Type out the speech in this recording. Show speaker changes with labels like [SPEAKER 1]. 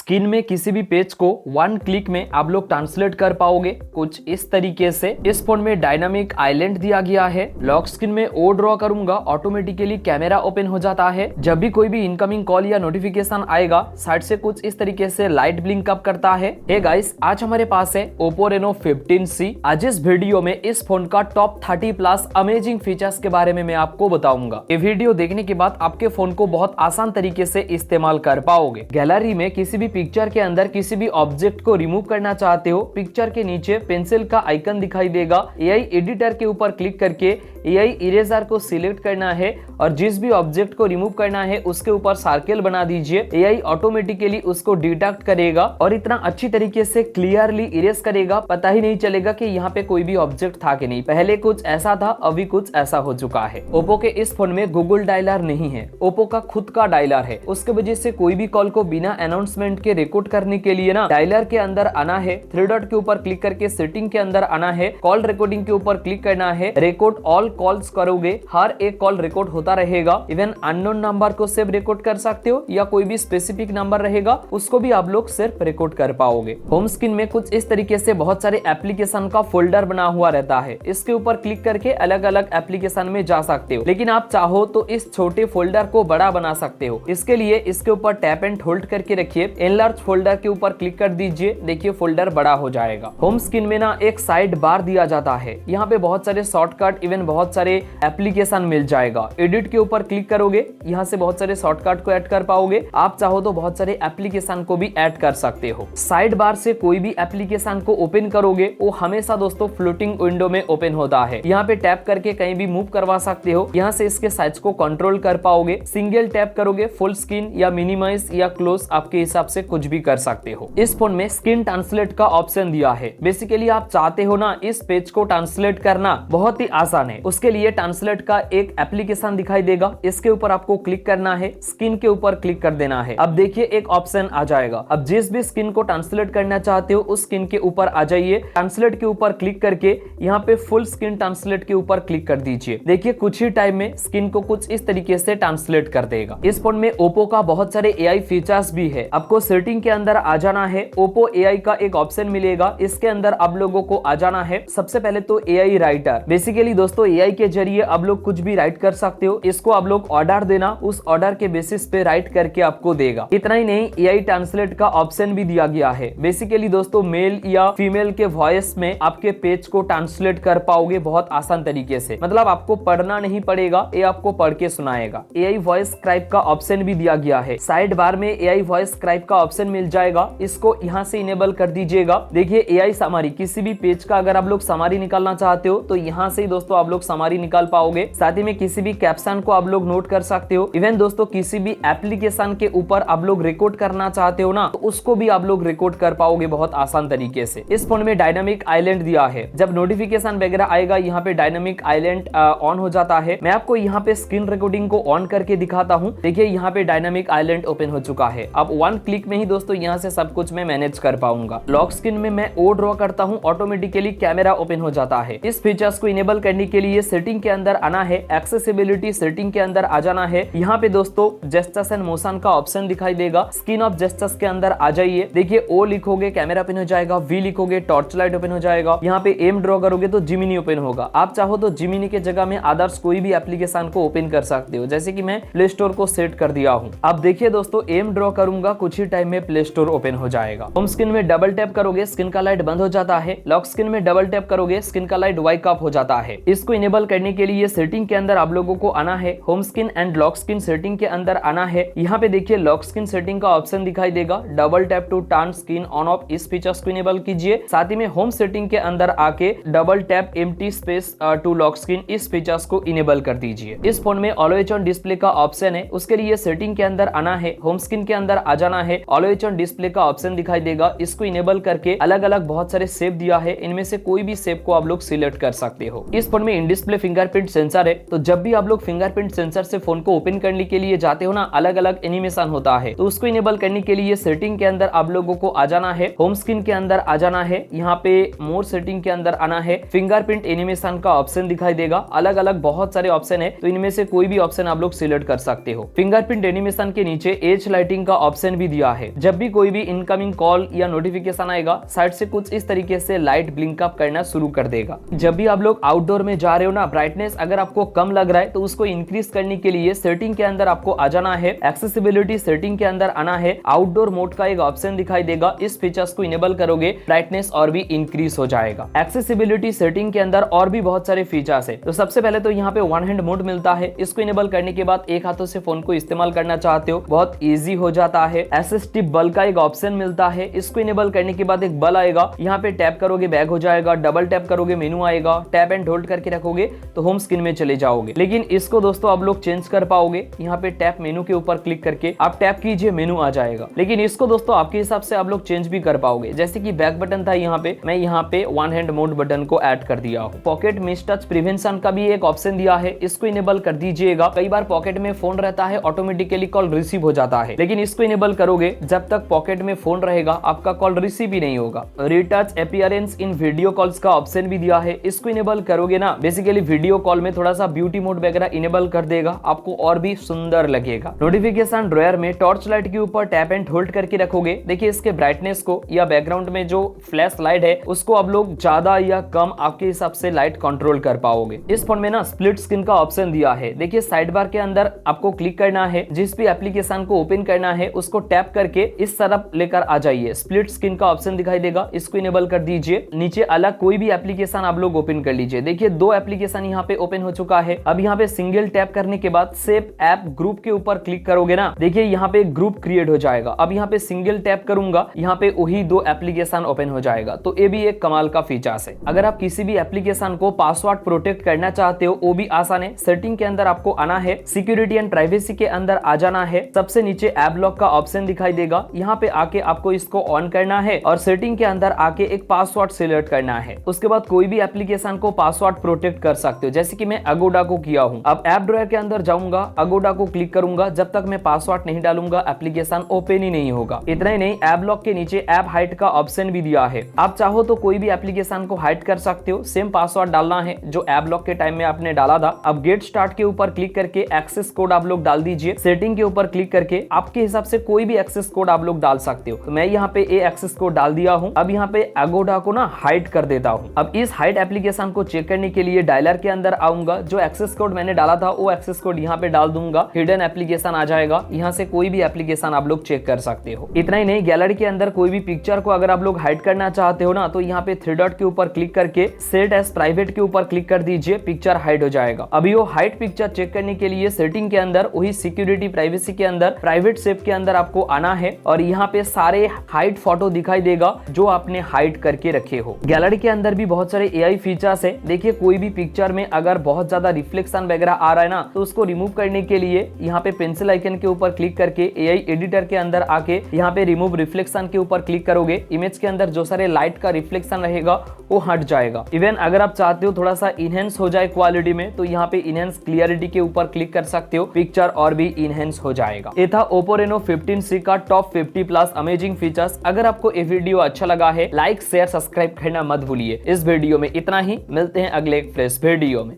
[SPEAKER 1] Screen में किसी भी पेज को वन क्लिक में आप लोग ट्रांसलेट कर पाओगे कुछ इस तरीके से। इस फोन में डायनामिक आइलैंड दिया गया है। लॉक स्क्रीन में ओ ड्रॉ करूंगा, ऑटोमेटिकली कैमरा ओपन हो जाता है। जब भी कोई भी इनकमिंग कॉल या नोटिफिकेशन आएगा, साइड से कुछ इस तरीके से लाइट ब्लिंक अप करता है। हे गाइस, आज हमारे पास है Oppo Reno 15C। आज इस वीडियो में इस फोन का टॉप 30 प्लस अमेजिंग फीचर्स के बारे में मैं आपको बताऊंगा। ये वीडियो देखने के बाद आपके फोन को बहुत आसान तरीके से इस्तेमाल कर पाओगे। गैलरी में किसी भी पिक्चर के अंदर किसी भी ऑब्जेक्ट को रिमूव करना चाहते हो, पिक्चर के नीचे पेंसिल का आइकन दिखाई देगा। एआई एडिटर के ऊपर क्लिक करके एआई इरेजर को सिलेक्ट करना है और जिस भी ऑब्जेक्ट को रिमूव करना है उसके ऊपर सर्कल बना दीजिए। एआई ऑटोमेटिकली उसको डिटेक्ट करेगा और इतना अच्छी तरीके से क्लियरली इरेज करेगा, पता ही नहीं चलेगा कि यहाँ पे कोई भी ऑब्जेक्ट था कि नहीं। पहले कुछ ऐसा था, अभी कुछ ऐसा हो चुका है। ओप्पो के इस फोन में गूगल डायलर नहीं है, ओप्पो का खुद का डायलर है। उसके वजह से कोई भी कॉल को बिना अनाउंसमेंट के रिकॉर्ड करने के लिए ना डायलर के अंदर आना है, थ्री डॉट के ऊपर क्लिक करके सेटिंग के अंदर आना है, कॉल रिकॉर्डिंग के ऊपर क्लिक करना है। रिकॉर्ड ऑल कॉल्स करोगे, हर एक कॉल रिकॉर्ड होता रहेगा। इवन अननोन नंबर को सिर्फ रिकॉर्ड कर सकते हो या कोई भी स्पेसिफिक नंबर रहेगा उसको भी आप लोग सिर्फ रिकॉर्ड कर पाओगे। होम स्क्रीन में कुछ इस तरीके से बहुत सारे एप्लीकेशन का फोल्डर बना हुआ रहता है। इसके ऊपर क्लिक करके अलग अलग एप्लीकेशन में जा सकते हो, लेकिन आप चाहो तो इस छोटे फोल्डर को बड़ा बना सकते हो। इसके लिए इसके ऊपर टैप एंड होल्ड करके रखिए, एनलार्ज फोल्डर के ऊपर क्लिक कर दीजिए, देखिए फोल्डर बड़ा हो जाएगा। होम स्क्रीन में ना एक साइड बार दिया जाता है, यहाँ पे बहुत सारे शॉर्टकट इवन बहुत सारे एप्लीकेशन मिल जाएगा। एडिट के ऊपर क्लिक करोगे, यहाँ से बहुत सारे शॉर्टकट को ऐड कर पाओगे। आप चाहो तो बहुत सारे एप्लीकेशन को भी ऐड कर सकते हो। साइड बार से कोई भी एप्लीकेशन को ओपन करोगे वो हमेशा दोस्तों फ्लोटिंग विंडो में ओपन होता है। यहाँ पे टैप करके कहीं भी मूव करवा सकते हो, यहाँ से इसके साइज को कंट्रोल कर पाओगे। सिंगल टैप करोगे, फुल स्क्रीन या मिनिमाइज या क्लोज आपके हिसाब से कुछ भी कर सकते हो। इस फोन में स्क्रीन ट्रांसलेट का ऑप्शन दिया है। बेसिकली आप चाहते हो ना इस पेज को ट्रांसलेट करना, बहुत ही आसान है। उसके लिए ट्रांसलेट का एक एप्लीकेशन दिखाई देगा, इसके ऊपर आपको क्लिक करना है, स्क्रीन के ऊपर क्लिक कर देना है। अब देखिए एक ऑप्शन आ जाएगा। अब जिस भी स्क्रीन को ट्रांसलेट करना चाहते हो उस स्क्रीन के ऊपर आ जाइए, ट्रांसलेट के ऊपर क्लिक करके यहाँ पे फुल स्क्रीन ट्रांसलेट के ऊपर क्लिक कर दीजिए। देखिए कुछ ही टाइम में स्क्रीन को कुछ इस तरीके से ट्रांसलेट कर देगा। इस फोन में ओप्पो का बहुत सारे एआई फीचर्स भी है। आपको सेटिंग के अंदर आ जाना है, ओप्पो एआई का एक ऑप्शन मिलेगा, इसके अंदर आप लोगों को आ जाना है। सबसे पहले तो एआई राइटर। बेसिकली दोस्तों एआई के जरिए आप लोग कुछ भी राइट कर सकते हो। इसको आप लोग ऑर्डर देना, उस ऑर्डर के बेसिस पे राइट करके आपको देगा। इतना ही नहीं, एआई ट्रांसलेट का ऑप्शन भी दिया गया है। बेसिकली दोस्तों मेल या फीमेल के वॉइस में आपके पेज को ट्रांसलेट कर पाओगे बहुत आसान तरीके से। मतलब आपको पढ़ना नहीं पड़ेगा, ये आपको पढ़ के सुनाएगा। एआई वॉइस स्क्राइब का ऑप्शन भी दिया गया है। साइड बार में एआई वॉइस स्क्राइब का ऑप्शन मिल जाएगा, इसको यहाँ से इनेबल कर दीजिएगा। देखिए एआई समरी, किसी भी पेज का अगर आप लोग समरी निकालना चाहते हो तो यहाँ से ही दोस्तों आप लोग समरी निकाल पाओगे। साथ ही में किसी भी कैप्शन को आप लोग नोट कर सकते हो। इवन दोस्तों किसी भी एप्लीकेशन के ऊपर आप लोग रिकॉर्ड करना चाहते हो ना, तो उसको भी आप लोग रिकॉर्ड कर पाओगे बहुत आसान तरीके से। इस फोन में डायनामिक आइलैंड दिया है। जब नोटिफिकेशन वगैरह आएगा यहाँ पे डायनामिक आइलैंड ऑन हो जाता है। मैं आपको यहाँ पे स्क्रीन रिकॉर्डिंग को ऑन करके दिखाता हूँ। देखिए यहाँ पे डायनामिक आइलैंड ओपन हो चुका है। अब वन क्लिक में ही दोस्तों यहाँ से सब कुछ मैं मैनेज कर पाऊंगा। लॉक स्क्रीन में मैं ओ ड्रॉ करता हूँ, ऑटोमेटिकली कैमरा ओपन हो जाता है। इस फीचर्स को इनेबल करने के लिए सेटिंग के अंदर आना है, एक्सेसिबिलिटी सेटिंग के अंदर आ जाना है। यहाँ पे दोस्तों जेस्चर्स एंड मोशन का ऑप्शन दिखाई देगा, स्क्रीन ऑफ जेस्चर्स के अंदर आ जाइए। देखिए ओ लिखोगे कैमरा ओपन हो जाएगा, वी लिखोगे टॉर्च लाइट ओपन हो जाएगा। यहाँ पे एम ड्रॉ करोगे तो जिमिनी ओपन होगा। आप चाहो तो जिमिनी के जगह में अदर्स कोई भी एप्लीकेशन को ओपन कर सकते हो, जैसे कि मैं प्ले स्टोर को सेट कर दिया हूँ। अब देखिए दोस्तों एम ड्रॉ करूंगा, कुछ ही टाइम में प्ले स्टोर ओपन हो जाएगा। होम स्क्रीन में डबल टैप करोगे, स्क्रीन का लाइट बंद हो जाता है। लॉक स्क्रीन में डबल टैप करोगे, स्क्रीन का लाइट वाइक ऑफ हो जाता है। इसको इनेबल करने के लिए सेटिंग के अंदर आप लोगों को आना है, home screen and lock screen setting के अंदर आना है। यहाँ पे देखिए लॉक स्क्रीन सेटिंग का ऑप्शन दिखाई देगा, double tap to turn screen on off, इस फीचर्स को इनेबल कीजिए। साथ ही में होम सेटिंग के अंदर आके double tap empty space to lock screen, इस फीचर्स को इनेबल कर दीजिए। इस फोन में ऑलवेज ऑन डिस्प्ले का ऑप्शन है, उसके लिए सेटिंग के अंदर आना है, होम स्क्रीन के अंदर आ जाना है। ऑलवेज ऑन डिस्प्ले का ऑप्शन दिखाई देगा, इसको इनेबल करके अलग अलग बहुत सारे शेप दिया है, इनमें से कोई भी शेप को आप लोग सिलेक्ट कर सकते हो। इस फोन में डिस्प्ले फिंगरप्रिंट सेंसर है। तो जब भी आप लोग फिंगरप्रिंट सेंसर से फोन को ओपन करने के लिए जाते हो ना, अलग अलग एनिमेशन होता है, तो उसको इनेबल करने के लिए सेटिंग के अंदर आप लोगों को आ जाना है, होम स्क्रीन के अंदर आ जाना है, यहाँ पे मोर सेटिंग के अंदर आना है, फिंगरप्रिंट एनिमेशन का ऑप्शन दिखाई देगा। अलग अलग बहुत सारे ऑप्शन है, तो इनमें से कोई भी ऑप्शन आप लोग सिलेक्ट कर सकते हो। फिंगरप्रिंट एनिमेशन के नीचे एज लाइटिंग का ऑप्शन भी दिया है। जब भी कोई भी इनकमिंग कॉल या नोटिफिकेशन आएगा, साइड से कुछ इस तरीके से लाइट ब्लिंक अप करना शुरू कर देगा। जब भी आप लोग आउटडोर में जा रहे हो ना, ब्राइटनेस अगर आपको कम लग रहा है तो उसको इंक्रीज करने के लिए सेटिंग के अंदर आपको आ जाना है, एक्सेसिबिलिटी सेटिंग के अंदर आना है, आउटडोर मोड का एक ऑप्शन दिखाई देगा। इस फीचर्स को इनेबल करोगे, ब्राइटनेस और भी इंक्रीज हो जाएगा। एक्सेसिबिलिटी सेटिंग के अंदर और भी बहुत सारे फीचर्स है। तो सबसे पहले तो यहाँ पे वन हैंड मोड मिलता है। इसको इनेबल करने के बाद एक हाथों से फोन को इस्तेमाल करना चाहते हो, बहुत इजी हो जाता है। एसिस्टिव बल का एक ऑप्शन मिलता है। इसको इनेबल करने के बाद एक बल आएगा, यहाँ पे टैप करोगे बैक हो जाएगा, डबल टैप करोगे मेनू आएगा, टैप एंड होल्ड करके रखोगे तो होम स्क्रीन में चले जाओगे। लेकिन इसको दोस्तों आप लोग चेंज कर पाओगे, यहाँ पे टैप मेनू के ऊपर क्लिक करके आप टैप कीजिए, मेनू आ जाएगा। लेकिन इसको दोस्तों आपके हिसाब से आप लोग चेंज भी कर पाओगे। जैसे कि बैक बटन था यहाँ पे, मैं यहाँ पे वन हैंड मोड बटन को ऐड कर दिया हूँ। पॉकेट मिस टच प्रिवेंशन का भी एक ऑप्शन दिया है, इसको इनेबल कर दीजिएगा। कई बार पॉकेट में फोन रहता है, ऑटोमेटिकली कॉल रिसीव हो जाता है, लेकिन इसको इनेबल करोगे, जब तक पॉकेट में फोन रहेगा आपका कॉल रिसीव ही नहीं होगा। रिटच अपीयरेंस इन वीडियो कॉल्स का ऑप्शन भी दिया है। इसको इनेबल करोगे ना, बेसिकली वीडियो कॉल में थोड़ा सा ब्यूटी मोड वगैरह इनेबल कर देगा, आपको और भी सुंदर लगेगा। नोटिफिकेशन ड्रॉयर में टॉर्च लाइट के ऊपर टैप एंड होल्ड करके रखोगे, देखिए इसके ब्राइटनेस को या बैकग्राउंड में जो फ्लैश लाइट है उसको आप लोग ज्यादा या कम आपके हिसाब से लाइट कंट्रोल कर पाओगे। इस फोन में ना स्प्लिट स्क्रीन का ऑप्शन दिया है। देखिए साइड बार के अंदर आपको क्लिक करना है, जिस भी एप्लीकेशन को ओपन करना है उसको टैप करके इस तरफ लेकर आ जाइए, स्प्लिट स्क्रीन का ऑप्शन दिखाई देगा, इसको इनेबल कर दीजिए। नीचे अलग कोई भी एप्लीकेशन आप लोग ओपन कर लीजिए। देखिए 2 एप्लीकेशन यहाँ पे ओपन हो चुका है। अब यहाँ पे सिंगल टैप करने के बाद सेव ऐप ग्रुप के ऊपर क्लिक करोगे ना, देखिए यहाँ पे ग्रुप क्रिएट हो जाएगा। अब यहाँ पे सिंगल टैप करूंगा, यहाँ पे वही 2 एप्लीकेशन ओपन हो जाएगा। तो ये भी एक कमाल का फीचर्स है। अगर आप किसी भी एप्लीकेशन को पासवर्ड प्रोटेक्ट करना चाहते हो, वो भी आसान है। सेटिंग के अंदर आपको आना है, सिक्योरिटी एंड प्राइवेसी के अंदर आ जाना है। सबसे नीचे ऐप लॉक का ऑप्शन दिखाई देगा, यहाँ पे आके आपको इसको ऑन करना है और सेटिंग के अंदर आके एक पासवर्ड सिलेक्ट करना है। उसके बाद कोई भी एप्लीकेशन को पासवर्ड प्रोटेक्ट कर सकते हो, जैसे कि मैं अगोडा को किया हूँ। अब ऐप ड्रॉयर के अंदर जाऊंगा, अगोडा को क्लिक करूंगा, जब तक मैं पासवर्ड नहीं डालूंगा एप्लीकेशन ओपन ही नहीं होगा। इतना ही नहीं, ऐप लॉक के नीचे ऐप हाइड का ऑप्शन भी दिया है। आप चाहो तो कोई भी एप्लीकेशन को हाइड कर सकते हो, सेम पासवर्ड डालना है जो ऐप लॉक के टाइम में आपने डाला था। अब गेट स्टार्ट के ऊपर क्लिक करके एक्सेस कोड आप लोग डाल दीजिए। सेटिंग के ऊपर क्लिक करके आपके हिसाब से कोई भी एक्सेस कोड आप लोग डाल सकते हो। तो मैं यहाँ पे ए एक्सेस कोड डाल दिया हूँ। अब यहाँ पे अगोडा को ना हाइड कर देता हूँ। अब इस हाइड एप्लीकेशन को चेक करने के लिए डायलर के अंदर आऊंगा, जो एक्सेस कोड मैंने डाला था वो एक्सेस कोड यहाँ पे डाल दूंगा, हिडन एप्लीकेशन आ जाएगा। यहाँ से कोई भी एप्लीकेशन आप लोग चेक कर सकते हो। इतना ही नहीं, गैलरी के अंदर कोई भी पिक्चर को अगर आप लोग हाइड करना चाहते हो ना, तो यहाँ पे 3 डॉट के ऊपर क्लिक करके सेट एज प्राइवेट के ऊपर क्लिक कर दीजिए, पिक्चर हाइड हो जाएगा। अभी वो हाइड पिक्चर चेक करने के लिए सेटिंग के अंदर वही सिक्योरिटी प्राइवेसी के अंदर प्राइवेट सेव के अंदर आपको आना है और यहाँ पे सारे हाइड फोटो दिखाई देगा जो आपने हाइड करके रखे हो। गैलरी के अंदर भी बहुत सारे एआई फीचर्स है। देखिए कोई भी पिक्चर में अगर बहुत ज्यादा रिफ्लेक्शन वगैरह आ रहा है ना, तो उसको रिमूव करने के लिए यहाँ पे पेंसिल आइकन के ऊपर क्लिक करके एआई एडिटर के अंदर आके यहाँ पे रिमूव रिफ्लेक्शन के ऊपर क्लिक करोगे, इमेज के अंदर जो सारे लाइट का रिफ्लेक्शन रहेगा वो हट जाएगा। इवन अगर आप चाहते हो थोड़ा सा इनहेंस हो जाए क्वालिटी में, तो यहाँ पे इनहेंस क्लियरिटी के ऊपर क्लिक कर सकते हो, पिक्चर और भी इनहेंस हो जाएगा। ये था Oppo Reno 15C का टॉप 50 प्लस अमेजिंग फीचर्स। अगर आपको ये वीडियो अच्छा लगा है, लाइक शेयर सब्सक्राइब करना मत भूलिए। इस वीडियो में इतना ही, मिलते हैं अगले एक फ्रेश वीडियो में।